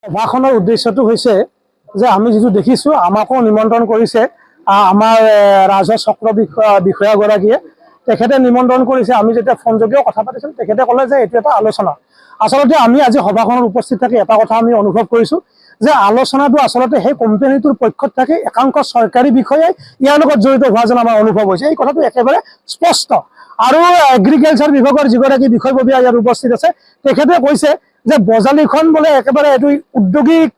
সভাখনৰ উদ্দেশ্যটো হৈছে যে আমি যিটো দেখিছোঁ আমাকো নিমন্ত্ৰণ কৰিছে আমাৰ ৰাজহ চক্ৰ বিষয়াগৰাকীয়ে তেখেতে নিমন্ত্ৰণ কৰিছে। আমি যেতিয়া ফোনযোগেও কথা পাতিছিলোঁ তেখেতে ক'লে যে এইটো এটা আলোচনা। আচলতে আমি আজি সভাখনত উপস্থিত থাকি এটা কথা আমি অনুভৱ কৰিছোঁ যে আলোচনাটো আচলতে সেই কোম্পানীটোৰ পক্ষত থাকি একাংশ চৰকাৰী বিষয়াই ইয়াৰ লগত জড়িত হোৱা যেন আমাৰ অনুভৱ হৈছে। এই কথাটো একেবাৰে স্পষ্ট। আৰু এগ্ৰিকালচাৰ বিভাগৰ যিগৰাকী বিষয়ববীয়া ইয়াত উপস্থিত আছে তেখেতে কৈছে যে বজালীখন বোলে একেবাৰে এইটো উদ্যোগিক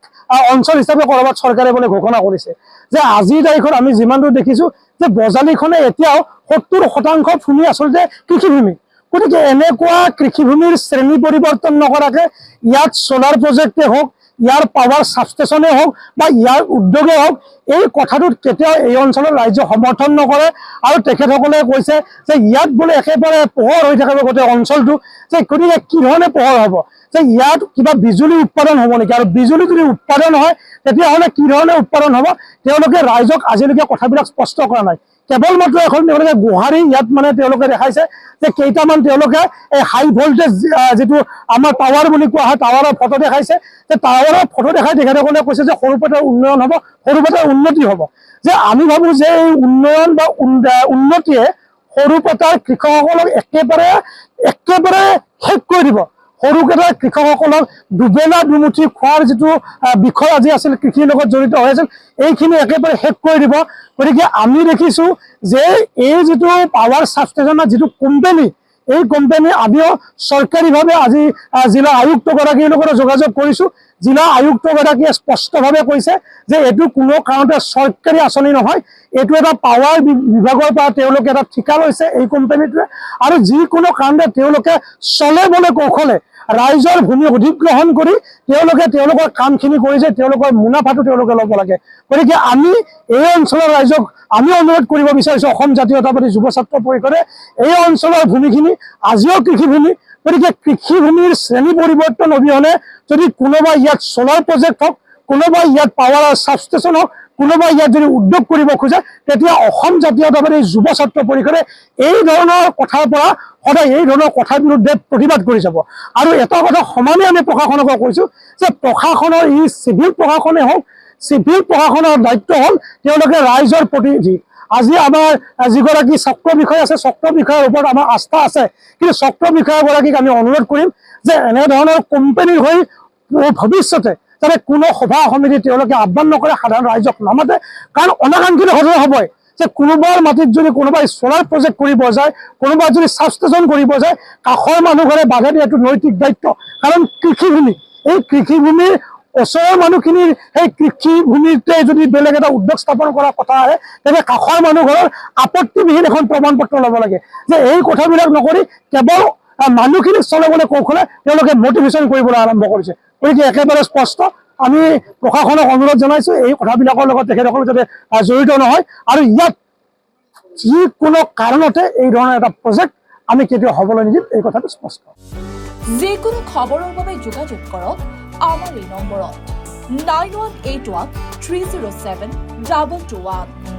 অঞ্চল হিচাপে ক'ৰবাত চৰকাৰে বোলে ঘোষণা কৰিছে। যে আজিৰ তাৰিখত আমি যিমান দূৰ দেখিছোঁ যে বজালীখনে এতিয়াও ৭০% ভূমি আচলতে কৃষিভূমি। গতিকে এনেকুৱা কৃষিভূমিৰ শ্ৰেণী পৰিৱৰ্তন নকৰাকৈ ইয়াত চ'লাৰ প্ৰজেক্টে হওক, ইয়াৰ পাৱাৰ ছাবষ্টেচনে হওক বা ইয়াৰ উদ্যোগে হওক, এই কথাটোত কেতিয়াও এই অঞ্চলৰ ৰাইজে সমৰ্থন নকৰে। আৰু তেখেতসকলে কৈছে যে ইয়াত বোলে একেবাৰে পোহৰ হৈ থাকিব গোটেই অঞ্চলটো। যে গতিকে কি ধৰণে পোহৰ হ'ব, যে ইয়াত কিবা বিজুলী উৎপাদন হ'ব নেকি, আৰু বিজুলী যদি উৎপাদন হয় তেতিয়াহ'লে কি ধৰণে উৎপাদন হ'ব তেওঁলোকে ৰাইজক আজিলৈকে কথাবিলাক স্পষ্ট কৰা নাই। কেৱল মাত্ৰ এখন তেওঁলোকে গুহাৰী ইয়াত মানে তেওঁলোকে দেখাইছে যে কেইটামান তেওঁলোকে এই হাই ভল্টেজ যিটো আমাৰ টাৱাৰ বুলি কোৱা হয় টাৱাৰৰ ফটো দেখাইছে। যে টাৱাৰৰ ফটো দেখাই তেখেতসকলে কৈছে যে সৰুপেটাৰ উন্নয়ন হ'ব, সৰুপেটাৰ উন্নতি হ'ব। যে আমি ভাবোঁ যে এই উন্নয়ন বা উন্নতিয়ে সৰুপেটাৰ কৃষকসকলক একেবাৰে শেষ কৰি দিব। সৰুকেইটা কৃষকসকলক দুবেলা দুমুঠি খোৱাৰ যিটো বিষয় আজি আছিল কৃষিৰ লগত জড়িত হৈ আছিল এইখিনি একেবাৰে শেষ কৰি দিব। গতিকে আমি দেখিছোঁ যে এই যিটো পাৱাৰ ছাবষ্টেচনৰ যিটো কোম্পানী, এই কোম্পানী আমিও চৰকাৰীভাৱে আজি জিলা আয়ুক্তগৰাকীৰ লগত যোগাযোগ কৰিছোঁ। জিলা আয়ুক্তগৰাকীয়ে স্পষ্টভাৱে কৈছে যে এইটো কোনো কাৰণতে চৰকাৰী আঁচনি নহয়, এইটো এটা পাৱাৰ বিভাগৰ পৰা তেওঁলোকে এটা ঠিকা লৈছে এই কোম্পানীটোৱে। আৰু যিকোনো কাৰণতে তেওঁলোকে চলে বলে কৌশলে ৰাইজৰ ভূমি অধিগ্ৰহণ কৰি তেওঁলোকৰ কামখিনি কৰি যে তেওঁলোকৰ মুনাফাটো তেওঁলোকে ল'ব লাগে। গতিকে আমি এই অঞ্চলৰ ৰাইজক আমি অনুৰোধ কৰিব বিচাৰিছোঁ, অসম জাতীয়তাবাদী যুৱ ছাত্ৰ পৰিষদে এই অঞ্চলৰ ভূমিখিনি আজিও কৃষিভূমি। গতিকে কৃষিভূমিৰ শ্ৰেণী পৰিৱৰ্তন অবিহনে যদি কোনোবাই ইয়াত চ'লাৰ প্ৰজেক্ট হওক, কোনোবাই ইয়াত পাৱাৰ ছাবষ্টেচন হওক, কোনোবাই ইয়াত যদি উদ্যোগ কৰিব খোজে তেতিয়া অসম জাতীয়তাবাদী যুৱ ছাত্ৰ পৰিষদে এই ধৰণৰ কথাৰ পৰা সদায় এই ধৰণৰ কথাৰ বিৰুদ্ধে প্ৰতিবাদ কৰি যাব। আৰু এটা কথা সমানে আমি প্ৰশাসনকো কৈছোঁ যে প্ৰশাসনৰ ই চিভিল প্ৰশাসনে হওক, চিভিল প্ৰশাসনৰ দায়িত্ব হ'ল তেওঁলোকে ৰাইজৰ প্ৰতিনিধি। আজি আমাৰ যিগৰাকী চক্ৰ বিষয়া আছে চক্ৰ বিষয়াৰ ওপৰত আমাৰ আস্থা আছে, কিন্তু চক্ৰ বিষয়াগৰাকীক আমি অনুৰোধ কৰিম যে এনেধৰণৰ কোম্পানীৰ হৈ ভৱিষ্যতে যাতে কোনো সভা সমিতি তেওঁলোকে আহ্বান নকৰে, সাধাৰণ ৰাইজক নামাতে। কাৰণ অনাকাংক্ষিত ঘটনা হ'বই যে কোনোবাৰ মাটিত যদি কোনোবাই চ'লাৰ প্ৰজেক্ট কৰিব যায়, কোনোবাই যদি ছাবষ্টেচন কৰিব যায়, কাষৰ মানুহ ঘৰে বাধা দিয়াটো নৈতিক দায়িত্ব। কাৰণ কৃষিভূমি, এই কৃষিভূমিৰ ওচৰৰ মানুহখিনিৰ সেই কৃষিভূমিতে যদি বেলেগ এটা উদ্যোগ স্থাপন কৰাৰ কথা আহে তেতিয়া কাষৰ মানুহ ঘৰৰ আপত্তিবিহীন এখন প্ৰমাণ পত্ৰ ল'ব লাগে। যে এই কথাবিলাক নকৰি কেৱল মানুহখিনিক চলাবলৈ কৌশলে তেওঁলোকে মটিভেশ্যন কৰিবলৈ আৰম্ভ কৰিছে। গতিকে একেবাৰে স্পষ্ট আমি প্ৰশাসনক অনুৰোধ জনাইছোঁ এই কথাবিলাকৰ লগত তেখেতসকল যাতে জড়িত নহয়। আৰু ইয়াত যিকোনো কাৰণতে এই ধৰণৰ এটা প্ৰজেক্ট আমি কেতিয়াও হ'বলৈ নিদিম, এই কথাটো স্পষ্ট। যিকোনো খবৰৰ বাবে যোগাযোগ কৰক আমাৰ এই নম্বৰত 9181 307 2221।